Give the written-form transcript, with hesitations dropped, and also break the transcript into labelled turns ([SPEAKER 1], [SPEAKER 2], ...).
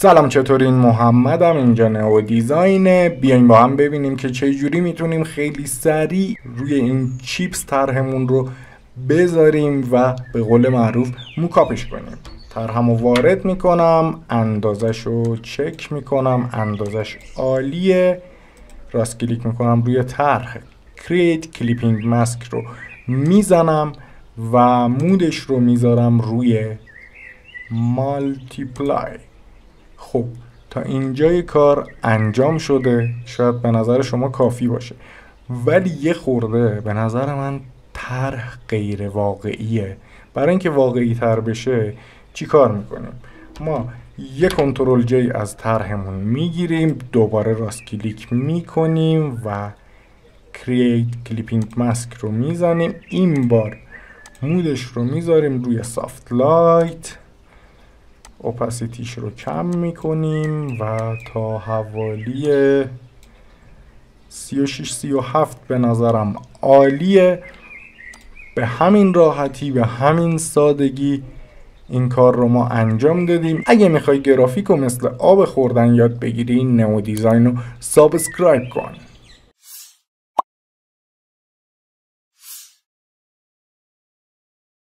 [SPEAKER 1] سلام، چطورین؟ محمدم، اینجا نئو دیزاینه. بیایم با هم ببینیم که چجوری میتونیم خیلی سریع روی این چیپس طرحمون رو بذاریم و به قول معروف موکاپش کنیم. طرحمو وارد میکنم، اندازش رو چک میکنم، اندازش عالیه. راست کلیک میکنم روی طرح، Create Clipping Mask رو میزنم و مودش رو میذارم روی Multiply. خب تا اینجای کار انجام شده، شاید به نظر شما کافی باشه، ولی یه خورده به نظر من طرح غیر واقعیه. برای اینکه واقعی تر بشه چی کار میکنیم؟ ما یه کنترل جی از طرحمون میگیریم، دوباره راست کلیک میکنیم و Create Clipping Mask رو میزنیم. این بار مودش رو میذاریم روی سافت لایت، اپاسیتیش رو کم میکنیم و تا حوالی 36-37 به نظرم عالیه. به همین راحتی، به همین سادگی این کار رو ما انجام دادیم. اگه میخوای گرافیک رو مثل آب خوردن یاد بگیری، نئو دیزاین رو سابسکرایب کن.